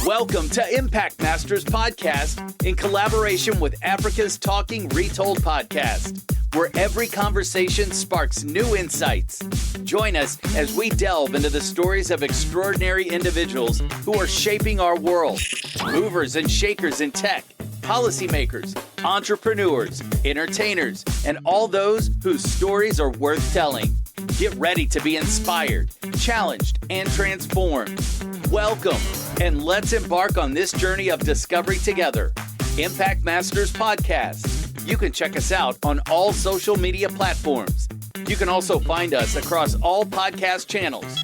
Welcome to Impact Masters Podcast in collaboration with Africa's Talking Retold Podcast, where every conversation sparks new insights. Join us as we delve into the stories of extraordinary individuals who are shaping our world, movers and shakers in tech, policymakers, entrepreneurs, entertainers, and all those whose stories are worth telling. Get ready to be inspired, challenged, and transformed. Welcome, and let's embark on this journey of discovery together. Impact Masters Podcast. You can check us out on all social media platforms. You can also find us across all podcast channels.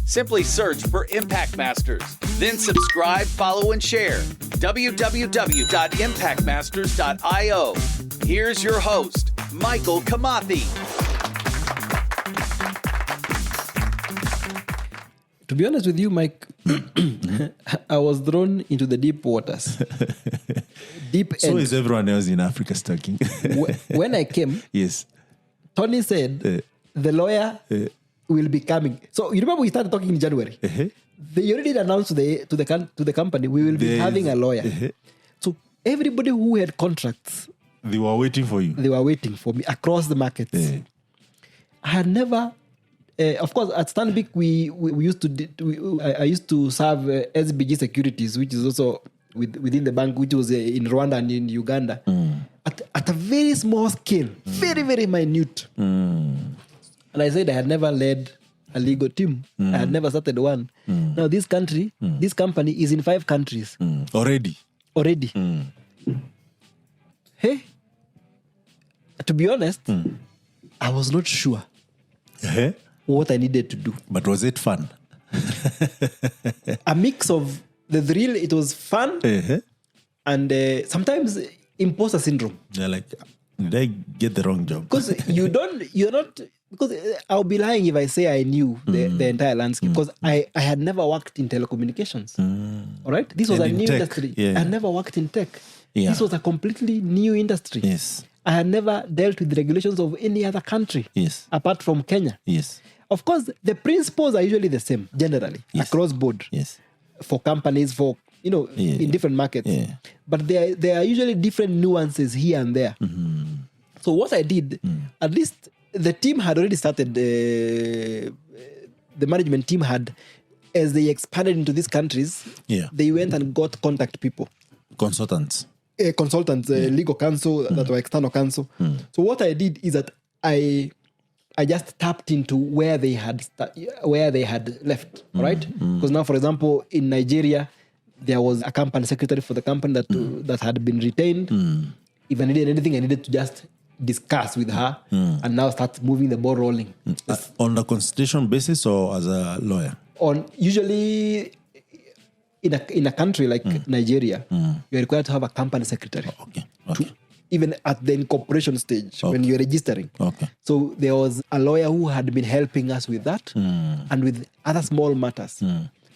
Simply search for Impact Masters, then subscribe, follow, and share. www.impactmasters.io. Here's your host, Michael Kamathi. To be honest with you, Mike, I was thrown into the deep waters. Deep end. So is everyone else in Africa stucking. When I came, yes, Tony said the lawyer will be coming. So you remember we started talking in January. They already announced to the company we will be having a lawyer. So everybody who had contracts, they were waiting for you. They were waiting for me across the markets. I had never. Of course, at Stanbic, we used to. I used to serve SBG Securities, which is also within the bank, which was in Rwanda and in Uganda, at a very small scale, very, very minute. And I said I had never led a legal team. I had never started one. Now this company is in 5 countries already. Hey, to be honest, I was not sure what I needed to do. But was it fun? A mix of the thrill. It was fun, and sometimes imposter syndrome. They're like, did I get the wrong job? Because because I'll be lying if I say I knew the entire landscape, because I had never worked in telecommunications. All right? This was a new industry. I had never worked in tech. This was a completely new industry. Yes. I had never dealt with the regulations of any other country apart from Kenya. Yes. Of course, the principles are usually the same, generally, across board. Yes. For companies, in different markets. But there are usually different nuances here and there. So what I did, at least the team had already started, the management team had, as they expanded into these countries, they went and got contact people. Consultants, legal counsel, that were external counsel. So what I did is that I just tapped into where they had left, right? Because now, for example, in Nigeria, there was a company secretary for the company that had been retained. If I needed anything, I needed to just discuss with her and now start moving the ball rolling. On a consultation basis or as a lawyer? Usually in a country like Nigeria, you're required to have a company secretary. Even at the incorporation stage, when you're registering. So there was a lawyer who had been helping us with that and with other small matters.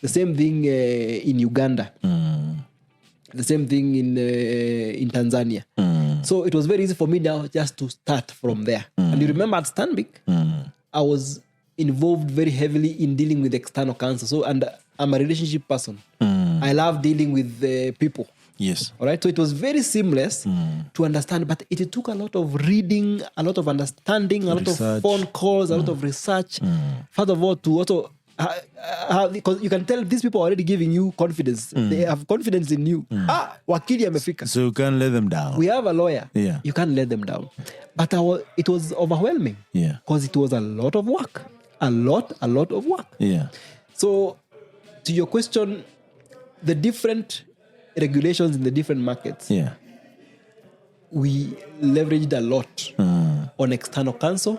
The same thing in Uganda. The same thing in Tanzania. So it was very easy for me now just to start from there. And you remember at Stanbic, I was involved very heavily in dealing with external counsel. And I'm a relationship person. I love dealing with people. Yes. All right. So it was very seamless to understand, but it took a lot of reading, a lot of understanding, a lot of phone calls, a lot of research. First of all, to also, because you can tell these people are already giving you confidence. They have confidence in you. Wakili amefika. So you can't let them down. We have a lawyer. You can't let them down. But it was overwhelming. Because it was a lot of work. A lot of work. So to your question, the different regulations in the different markets, we leveraged a lot on external counsel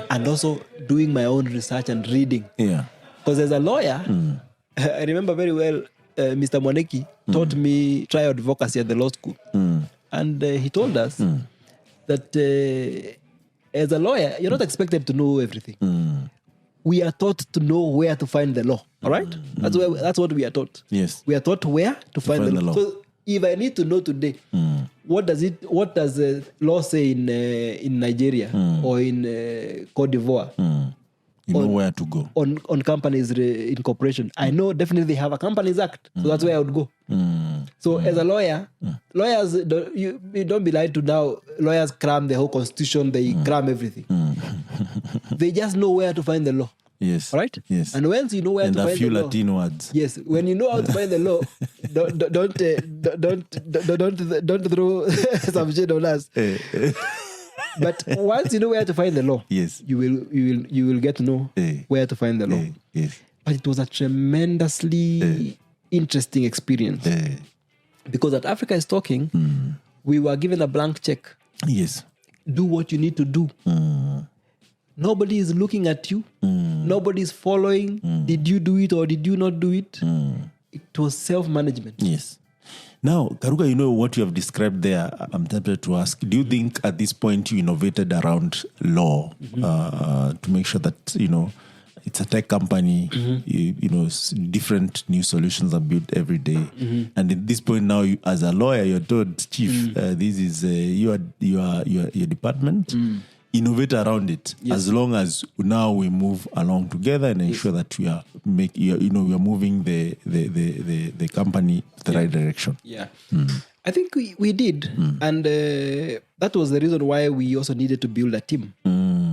and also doing my own research and reading. Because as a lawyer, I remember very well, Mr. Mwaneki taught me trial advocacy at the law school. And he told us that as a lawyer, you're not expected to know everything. We are taught to know where to find the law. All right? That's what we are taught. Yes. We are taught where to find the law. So if I need to know today, what does the law say in Nigeria or in Cote d'Ivoire? You know where to go. On companies incorporation. I know definitely they have a Companies Act, so that's where I would go. So as a lawyer, lawyers, you don't be lied to now. Lawyers cram the whole constitution, they cram everything. They just know where to find the law. Yes. Right? Yes. And once you know where to find the law. And a few Latin words. Yes. When you know how to find the law, don't throw some shade on us. But once you know where to find the law, yes, you will get to know where to find the law. Yes. But it was a tremendously interesting experience. Because at Africa is Talking, we were given a blank check. Yes. Do what you need to do. Nobody is looking at you. Nobody is following. Did you do it or did you not do it? It was self-management. Yes. Now, Karuga, you know what you have described there. I'm tempted to ask, do you think at this point you innovated around law to make sure that, it's a tech company, different new solutions are built every day. And at this point now, as a lawyer, you're told, Chief, this is your department. Innovate around it, as long as now we move along together and ensure that we are we are moving the company the right direction. Yeah, I think we did, and that was the reason why we also needed to build a team,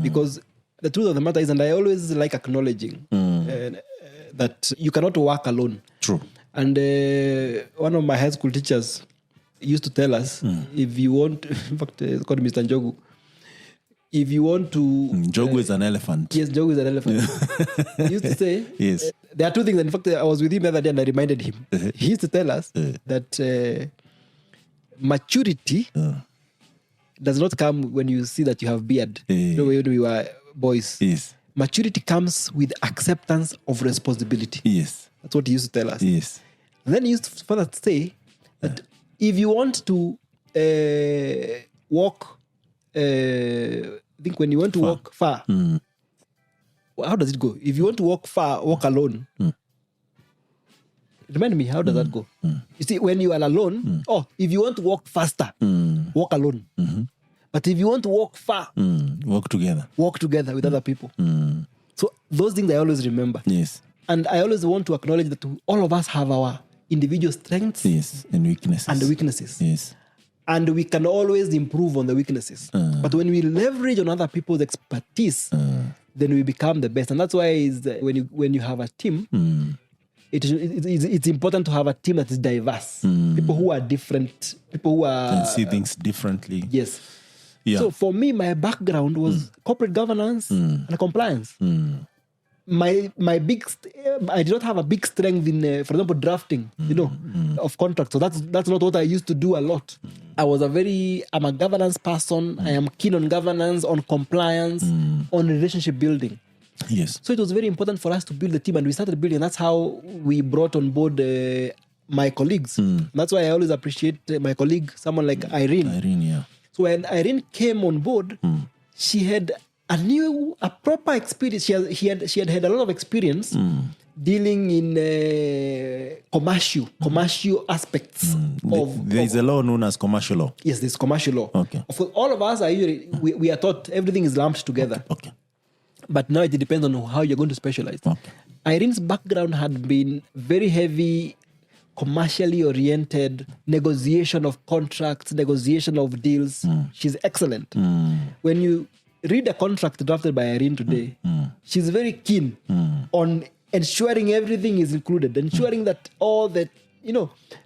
because the truth of the matter is, and I always like acknowledging that you cannot work alone. True. And one of my high school teachers used to tell us, if you want, in fact, it's called Mr. Njogu. If you want to... Njogu is an elephant. Yes, Njogu is an elephant. He used to say... Yes. There are two things. In fact, I was with him the other day and I reminded him. He used to tell us that maturity does not come when you see that you have beard. When we were boys. Yes. Maturity comes with acceptance of responsibility. Yes. That's what he used to tell us. Yes. And then he used to further say that if you want to walk... I think when you want to walk far, how does it go? If you want to walk far, walk alone. Remind me, how does that go? You see, when you are alone, if you want to walk faster, walk alone. But if you want to walk far, walk together with other people. So those things I always remember. Yes. And I always want to acknowledge that all of us have our individual strengths and weaknesses. Yes. And we can always improve on the weaknesses. But when we leverage on other people's expertise, then we become the best. And that's why when you have a team, it's important to have a team that is diverse. People who are different, people who are... And see things differently. Yes. Yeah. So for me, my background was corporate governance and compliance. I did not have a big strength in, for example, drafting, of contracts. So that's not what I used to do a lot. I'm a governance person. I am keen on governance, on compliance, on relationship building. Yes. So it was very important for us to build the team, and we started building. That's how we brought on board my colleagues. That's why I always appreciate my colleague, someone like Irene. Irene, yeah. So when Irene came on board, she had a proper experience. She had a lot of experience dealing in commercial aspects There is a law known as commercial law. Yes, there's commercial law. Okay. Of course, all of us are usually we are taught everything is lumped together. Okay. But now it depends on how you're going to specialize. Okay. Irene's background had been very heavy, commercially oriented, negotiation of contracts, negotiation of deals. She's excellent. When you read a contract drafted by Irene today, she's very keen on ensuring everything is included, ensuring that all the,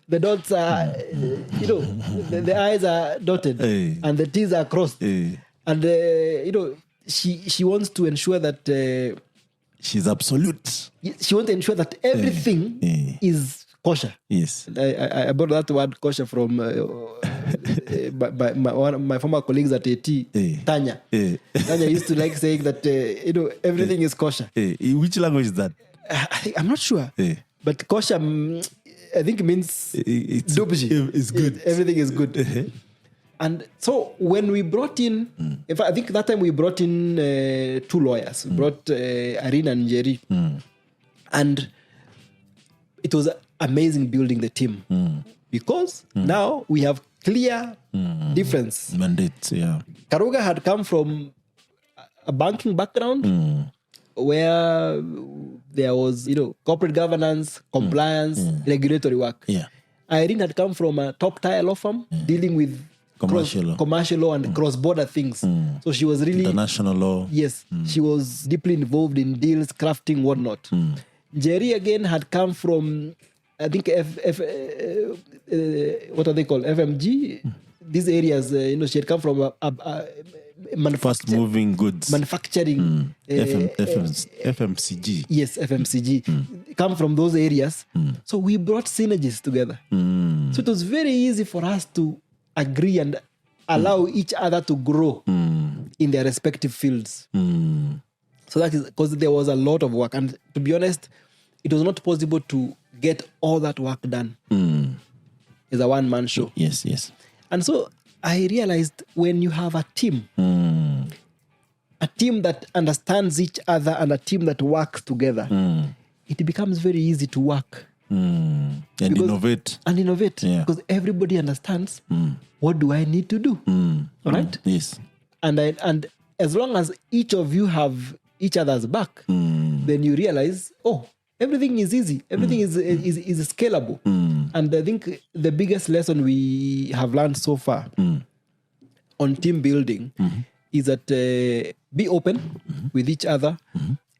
the dots are, the I's are dotted and the T's are crossed. And, she wants to ensure that... she's absolute. She wants to ensure that everything is kosher. Yes. I brought that word kosher from one of my former colleagues at AT, Tanya. Tanya used to like saying that, everything is kosher. Which language is that? I'm not sure. But kosher, I think means dubji. It's good. Everything is good. And so when we brought in, in fact, I think that time we brought in 2 lawyers. We brought Irene and Jerry. And it was amazing building the team because now we have clear difference. Mandates, yeah. Karuga had come from a banking background. where there was, corporate governance, compliance, regulatory work. Yeah. Irene had come from a top-tier law firm dealing with commercial law and cross-border things. So she was really... International law. Yes. She was deeply involved in deals, crafting, whatnot. Jerry, again, had come from, I think, what are they called? FMG? These areas, she had come from fast-moving goods. Manufacturing. FMCG. Yes, FMCG. Come from those areas. So we brought synergies together. So it was very easy for us to agree and allow each other to grow in their respective fields. So that is because there was a lot of work. And to be honest, it was not possible to get all that work done. It's a one-man show. Yes, yes. And so I realized when you have a team that understands each other and a team that works together, it becomes very easy to work. And innovate. Yeah. Because everybody understands what do I need to do. All right? Yes. And as long as each of you have each other's back, then you realize, everything is easy. Everything is scalable. And I think the biggest lesson we have learned so far on team building is that be open with each other,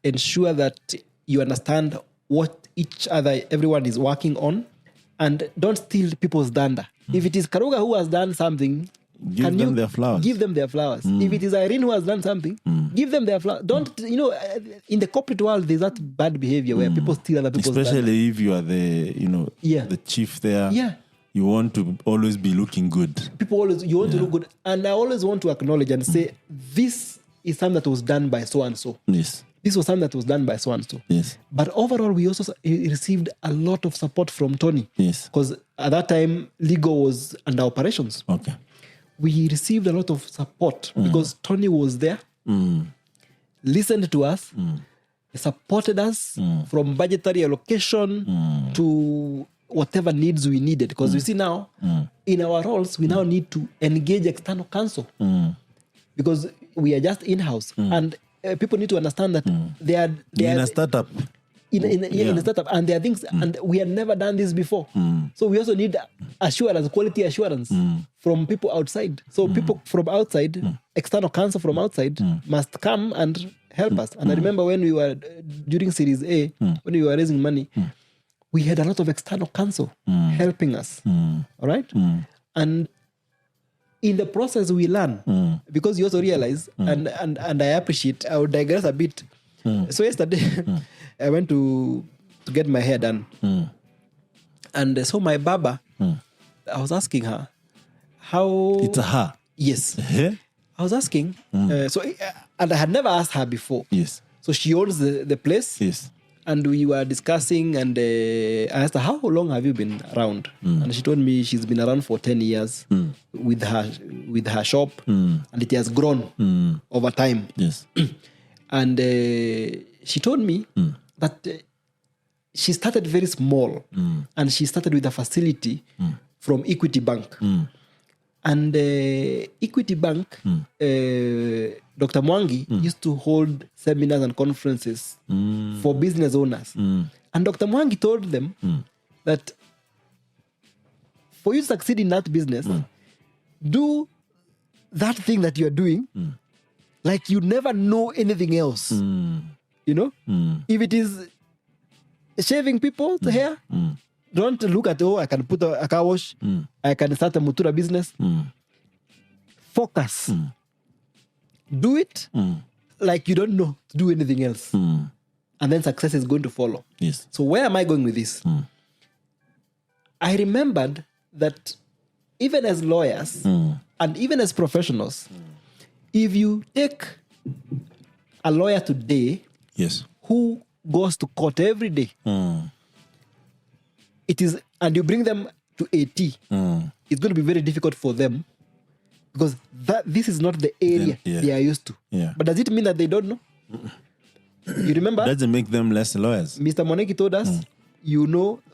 ensure that you understand what everyone is working on, and don't steal people's thunder. If it is Karuga who has done something, give them their flowers. Give them their flowers. If it is Irene who has done something, give them their flowers. Don't, in the corporate world, there's that bad behavior where people steal other people's thunder. Especially if you are the chief there. Yeah. You want to always be looking good. You want to look good. And I always want to acknowledge and say, this is something that was done by so-and-so. Yes. This was something that was done by so-and-so. Yes. But overall, we also received a lot of support from Tony. Yes. Because at that time, legal was under operations. Okay. We received a lot of support because Tony was there, listened to us, supported us from budgetary allocation to whatever needs we needed. Because you see now, in our roles, we now need to engage external counsel because we are just in-house. And people need to understand that they are in a startup. In a startup, and there are things, and we had never done this before. So we also need assurance, quality assurance from people outside. So people from outside, external counsel from outside, must come and help us. And I remember when we were during Series A, when we were raising money, we had a lot of external counsel helping us. All right, and in the process we learn because you also realize, and I appreciate. I would digress a bit. So yesterday, I went to get my hair done. And so my barber, I was asking her how... It's a her? Yes. I was asking. And I had never asked her before. Yes. So she owns the place. Yes. And we were discussing, and I asked her, how long have you been around? And she told me she's been around for 10 years with her shop. And it has grown over time. Yes. And she told me that she started very small and she started with a facility from Equity Bank. And Equity Bank, Dr. Mwangi used to hold seminars and conferences for business owners. And Dr. Mwangi told them that for you to succeed in that business, do that thing that you're doing like you never know anything else. If it is shaving people's hair, don't look at, I can put a car wash, I can start a Mutura business. Focus. Do it like you don't know to do anything else. And then success is going to follow. Yes. So where am I going with this? I remembered that even as lawyers and even as professionals, if you take a lawyer today who goes to court every day, and you bring them to AT, it's going to be very difficult for them because this is not the area they are used to. Yeah. But does it mean that they don't know? You remember? Doesn't make them less lawyers. Mr. Moneki told us,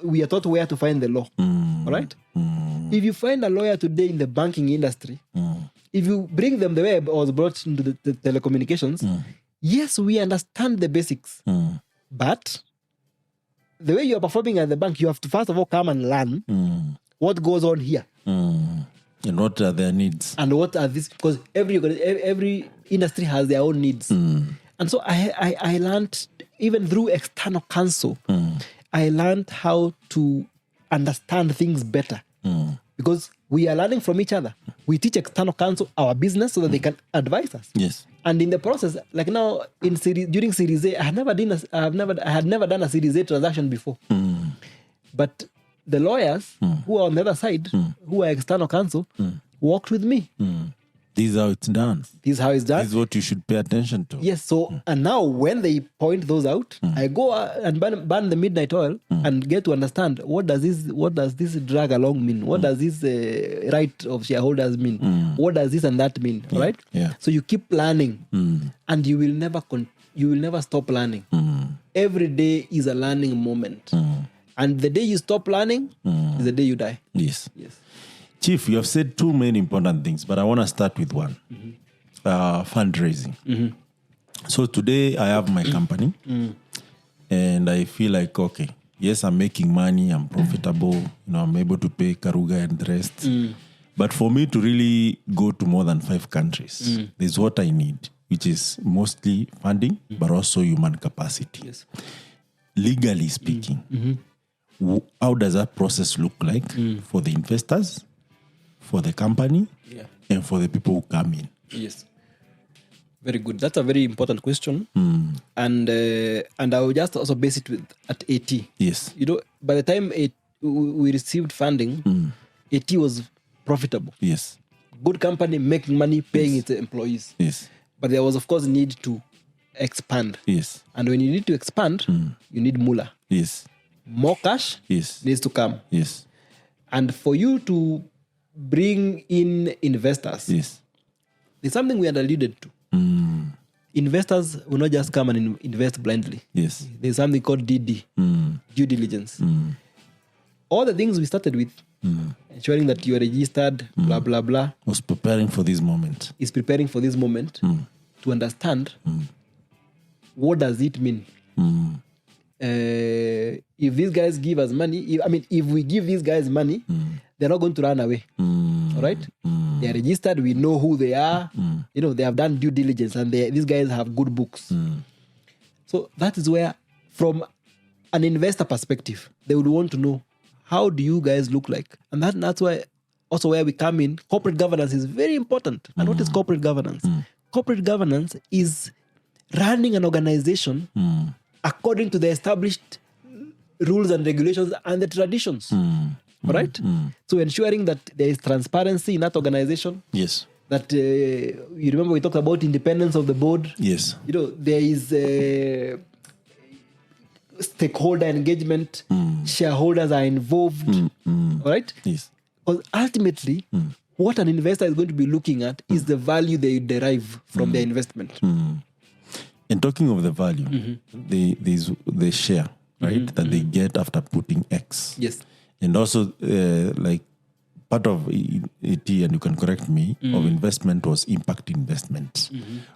we are taught where to find the law. All right? If you find a lawyer today in the banking industry, if you bring them the way I was brought into the telecommunications, yes, we understand the basics, but the way you are performing at the bank, you have to first of all come and learn what goes on here. And what are their needs? And what are these? Because every industry has their own needs. And so I learned, even through external counsel, I learned how to understand things better. Because we are learning from each other. We teach external counsel our business so that they can advise us. Yes. And in the process, like now during Series A, I had never done a Series A transaction before. But the lawyers who are on the other side, who are external counsel, worked with me. This is how it's done. This is how it's done. This is what you should pay attention to. Yes. So, and now when they point those out, I go and burn the midnight oil and get to understand what does this drag along mean? What does this right of shareholders mean? What does this and that mean? Yeah. Right? Yeah. So you keep learning, and you will never stop learning. Every day is a learning moment, and the day you stop learning is the day you die. Yes. Yes. Chief, you have said two main important things, but I want to start with one. Fundraising. So today I have my company and I feel like, okay, yes, I'm making money, I'm profitable, I'm able to pay Karuga and the rest. But for me to really go to more than 5 countries, there's what I need, which is mostly funding, but also human capacity. Yes. Legally speaking, how does that process look like for the investors, for the company, and for the people who come in? Yes. Very good. That's a very important question. And I will just also base it at AT. Yes. By the time we received funding, AT was profitable. Yes. Good company, making money, paying its employees. Yes. But there was, of course, need to expand. Yes. And when you need to expand, you need moolah. Yes. More cash needs to come. Yes. And for you to bring in investors, there's something we had alluded to. Investors will not just come and invest blindly. Yes. There's something called DD, due diligence. All the things we started with, ensuring that you are registered, blah, blah, blah. Was preparing for this moment. Is preparing for this moment to understand what does it mean. If these guys give us money, if we give these guys money, they're not going to run away. All right? They are registered. We know who they are. They have done due diligence, and these guys have good books. So that is where, from an investor perspective, they would want to know, how do you guys look like? And that's why also where we come in. Corporate governance is very important. And what is corporate governance? Corporate governance is running an organization according to the established rules and regulations and the traditions. Right? So ensuring that there is transparency in that organization. Yes. That you remember we talked about independence of the board. Yes. There is stakeholder engagement. Shareholders are involved. Right? Yes. Because ultimately, what an investor is going to be looking at is the value they derive from their investment. And talking of the value, they share, right, that they get after putting X. Yes. And also, like, part of it, and you can correct me, of investment was impact investment,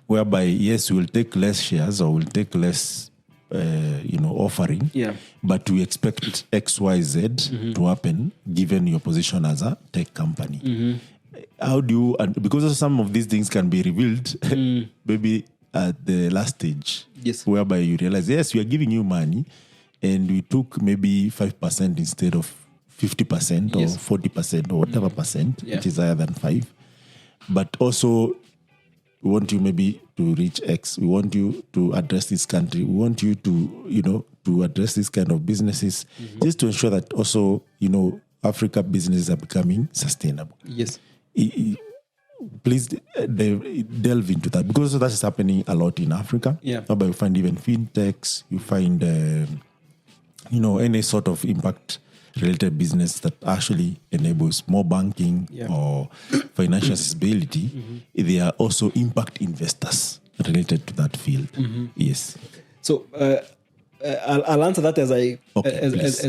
whereby, yes, we will take less shares or we'll take less, offering, but we expect X, Y, Z to happen given your position as a tech company. How do you, because some of these things can be revealed, maybe at the last stage, whereby you realize, yes, we are giving you money, and we took maybe 5% instead of 50% or 40% or whatever percent, which is higher than 5. But also, we want you maybe to reach X. We want you to address this country. We want you to, to address this kind of businesses, just to ensure that also, Africa businesses are becoming sustainable. Yes. Please delve into that, because that is happening a lot in Africa. But you find even fintechs, you find, any sort of impact-related business that actually enables more banking or financial accessibility. They are also impact investors related to that field. Yes. So I'll answer that as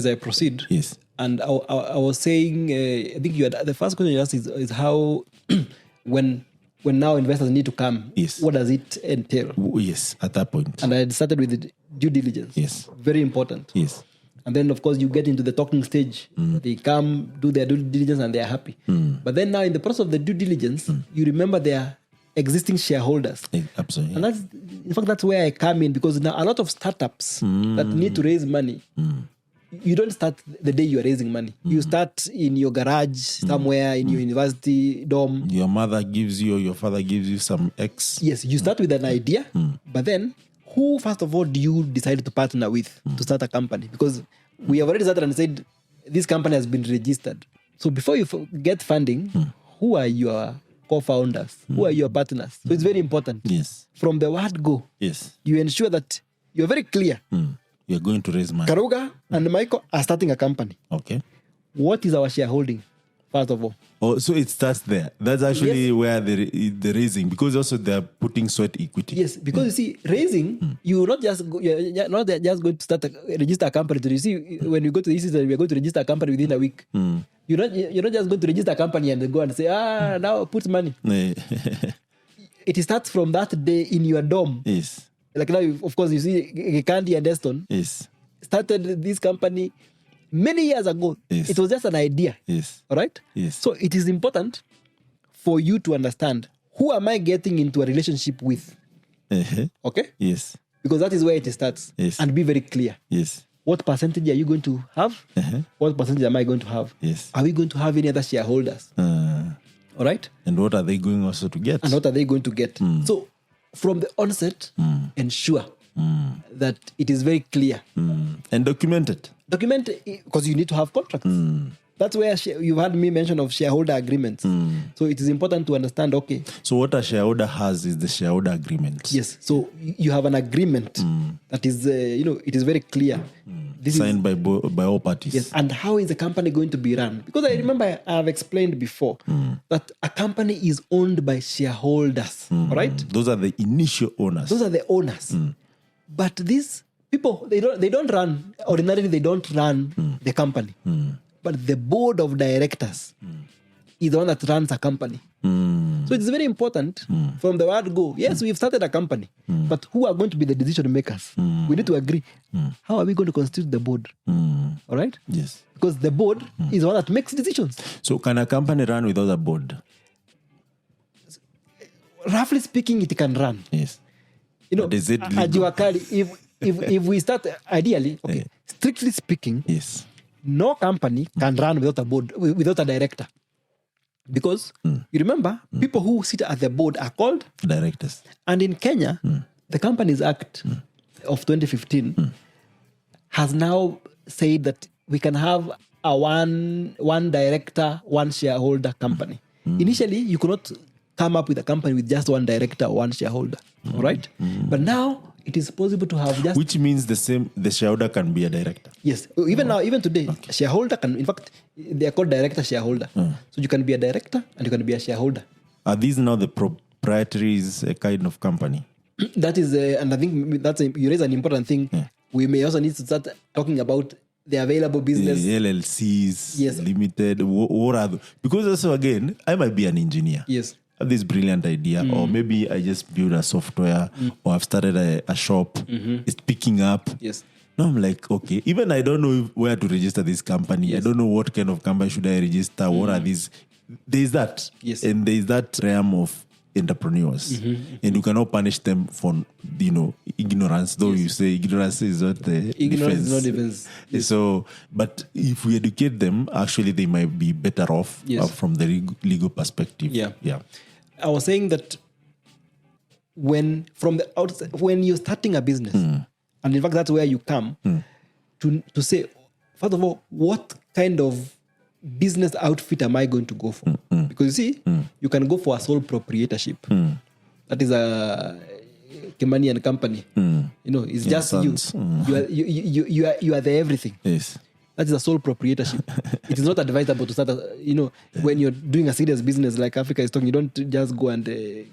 I proceed. Yes. And I was saying, I think the first question you asked is how when when now investors need to come, yes, what does it entail? Yes, at that point. And I started with the due diligence. Yes. Very important. Yes. And then, of course, you get into the talking stage. They come, do their due diligence, and they are happy. But then now, in the process of the due diligence, you remember their existing shareholders. Absolutely. And in fact, that's where I come in, because now a lot of startups that need to raise money, you don't start the day you are raising money. You start in your garage somewhere, in your university dorm. Your mother gives you, or your father gives you some X. Yes, you start with an idea, but then who, first of all, do you decide to partner with to start a company? Because we have already started and said, this company has been registered. So before you get funding, who are your co-founders? Who are your partners? So it's very important. Yes. From the word go, yes, you ensure that you're very clear. You're going to raise money. Karuga and Michael are starting a company. Okay. What is our shareholding, first of all? Oh, so it starts there. That's actually where the raising, because also they're putting sweat equity. Yes, because you see, raising, you're not just you're not just going to register a company. You see, when you go to the ECC, we're going to register a company within a week. You're not just going to register a company and go and say, now put money. It starts from that day in your dorm. Yes. Like now, of course, you see Candy and Deston started this company many years ago. Yes. It was just an idea. Yes. All right? Yes. So it is important for you to understand, who am I getting into a relationship with? Okay? Yes. Because that is where it starts. Yes. And be very clear. Yes. What percentage are you going to have? What percentage am I going to have? Yes. Are we going to have any other shareholders? All right? And what are they going also to get? And what are they going to get? So from the onset, ensure that it is very clear. And document it. Document, because you need to have contracts. That's where you had me mention of shareholder agreements. So it is important to understand, okay. So what a shareholder has is the shareholder agreement. Yes. So you have an agreement that is, it is very clear. This signed by all parties. Yes. And how is the company going to be run? Because I remember I have explained before that a company is owned by shareholders. All right? Those are the initial owners. Those are the owners. But these people, they don't run, ordinarily they don't run the company. But the board of directors is the one that runs a company. So it's very important from the word go. Yes, we've started a company, but who are going to be the decision makers? We need to agree. How are we going to constitute the board? All right? Yes. Because the board is the one that makes decisions. So can a company run without a board? Roughly speaking, it can run. Yes. Is it legal? If we start ideally, okay, strictly speaking, yes, no company can run without a board, without a director. Because you remember, people who sit at the board are called directors. And in Kenya, the Companies Act of 2015 has now said that we can have a one director, one shareholder company. Initially, you could not come up with a company with just one director, one shareholder. All right? But now it is possible to have just... Which means the shareholder can be a director. Yes. Even now, even today, shareholder can... In fact, they are called director shareholder. So you can be a director and you can be a shareholder. Are these now the proprietaries kind of company? That is... and I think you raise an important thing. We may also need to start talking about the available business. The LLCs, yes, limited. What are because also, again, I might be an engineer. Yes. I have this brilliant idea, or maybe I just build a software, or I've started a shop. It's picking up. Yes. Now I'm like, okay, even I don't know where to register this company. Yes. I don't know what kind of company should I register. What are these? There's that. Yes. And there's that realm of entrepreneurs. And you cannot punish them for, ignorance, though you say ignorance is not the ignorance defense. Is not defense. Yes. So, but if we educate them, actually they might be better off from the legal perspective. Yeah. I was saying that when you're starting a business, and in fact that's where you come to say, first of all, what kind of business outfit am I going to go for? Because you see, you can go for a sole proprietorship. That is a Kimani and company. It's just you. You are the everything. Yes. That is a sole proprietorship. It is not advisable to start, when you're doing a serious business like Africa is talking, you don't just go and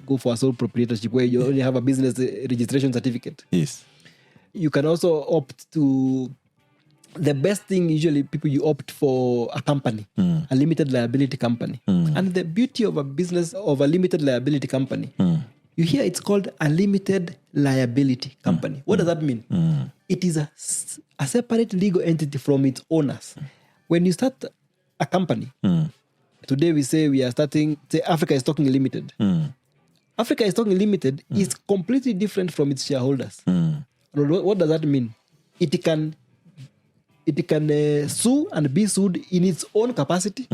go for a sole proprietorship where you only have a business registration certificate. Yes. You can also opt to the best thing, usually people, you opt for a company, a limited liability company. And the beauty of a business of a limited liability company, you hear it's called a limited liability company. What does that mean? It is a separate legal entity from its owners. When you start a company, today we say we are starting, say Africa is Talking Limited. Africa is Talking Limited is completely different from its shareholders. What does that mean? It can sue and be sued in its own capacity.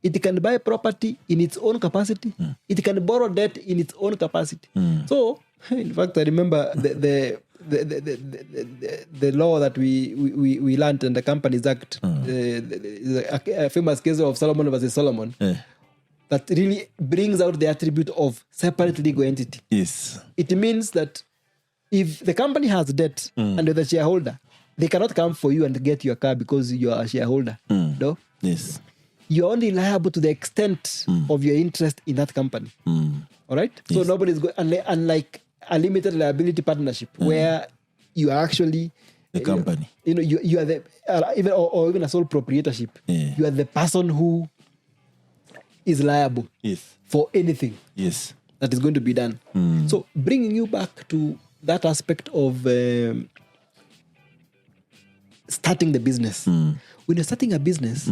It can buy property in its own capacity. It can borrow debt in its own capacity. So, in fact, I remember the law that we learned in the Companies Act, a famous case of Solomon versus Solomon, that really brings out the attribute of separate legal entity. Yes. It means that if the company has debt and you're the shareholder, they cannot come for you and get your car because you are a shareholder. No? Yes. You're only liable to the extent of your interest in that company. All right? Yes. So nobody's going, unlike a limited liability partnership where you are actually the company. You are the, even a sole proprietorship. Yeah. You are the person who is liable for anything that is going to be done. So bringing you back to that aspect of starting the business. When you're starting a business,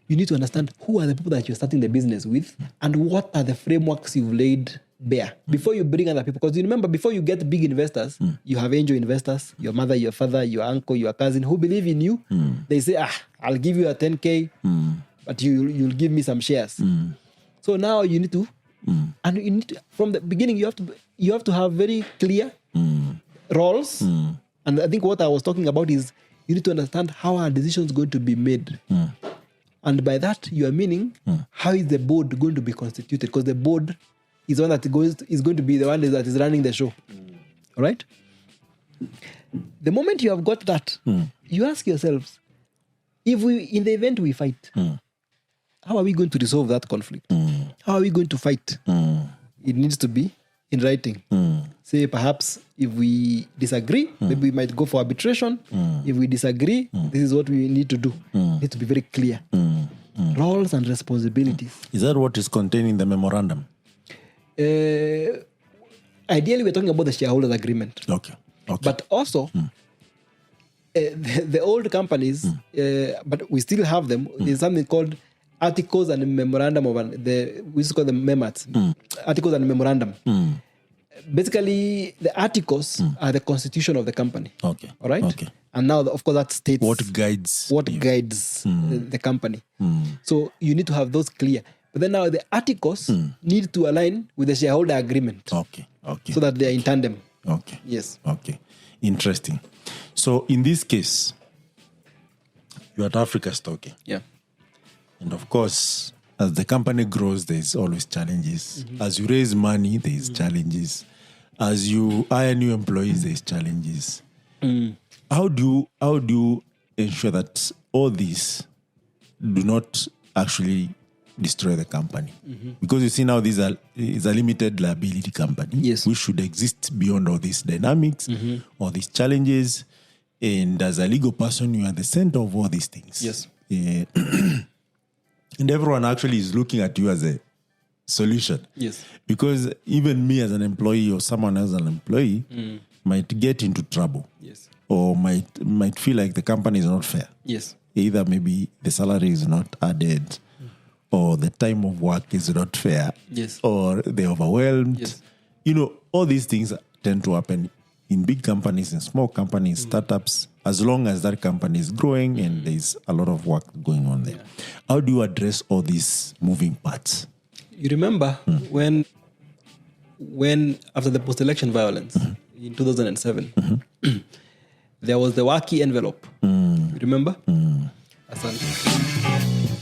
you need to understand who are the people that you're starting the business with and what are the frameworks you've laid bare before you bring other people. Because you remember, before you get big investors, you have angel investors, your mother, your father, your uncle, your cousin who believe in you. They say, I'll give you a 10K, but you'll give me some shares. So now you need to, and you need to, from the beginning, you have to have very clear roles. And I think what I was talking about is you need to understand how are decisions going to be made. And by that, you are meaning how is the board going to be constituted? Because the board is one that is going to be the one that is running the show. All right? The moment you have got that, you ask yourselves, if we, in the event we fight, how are we going to resolve that conflict? How are we going to fight? It needs to be in writing. Say, perhaps if we disagree, maybe we might go for arbitration. If we disagree, this is what we need to do. It needs to be very clear. Roles and responsibilities. Is that what is contained in the memorandum? Ideally, we're talking about the shareholders agreement. Okay. But also, the old companies, but we still have them, there's something called articles and memorandum of we used to call them MEMATs. Articles and memorandum. Basically, the articles are the constitution of the company. Okay. All right? Okay. And now, of course, that states what guides the company. So you need to have those clear. But then now the articles need to align with the shareholder agreement. Okay. So that they are in tandem. Okay. Yes. Okay. Interesting. So in this case, you're at Africa Stocking. Yeah. And of course, as the company grows, there's always challenges. As you raise money, there's challenges. As you hire new employees, there's challenges. How do you ensure that all these do not actually destroy the company? Because you see now is a limited liability company. Yes. We should exist beyond all these dynamics, all these challenges. And as a legal person, you are the center of all these things. Yes. And everyone actually is looking at you as a solution. Yes. Because even me as an employee or someone as an employee might get into trouble. Yes. Or might feel like the company is not fair. Yes. Either maybe the salary is not added, or the time of work is not fair. Yes. Or they're overwhelmed. Yes. All these things tend to happen in big companies, in small companies, startups, as long as that company is growing and there's a lot of work going on there. Yeah. How do you address all these moving parts? You remember when after the post-election violence in 2007, there was the Waki envelope. You remember? Asante.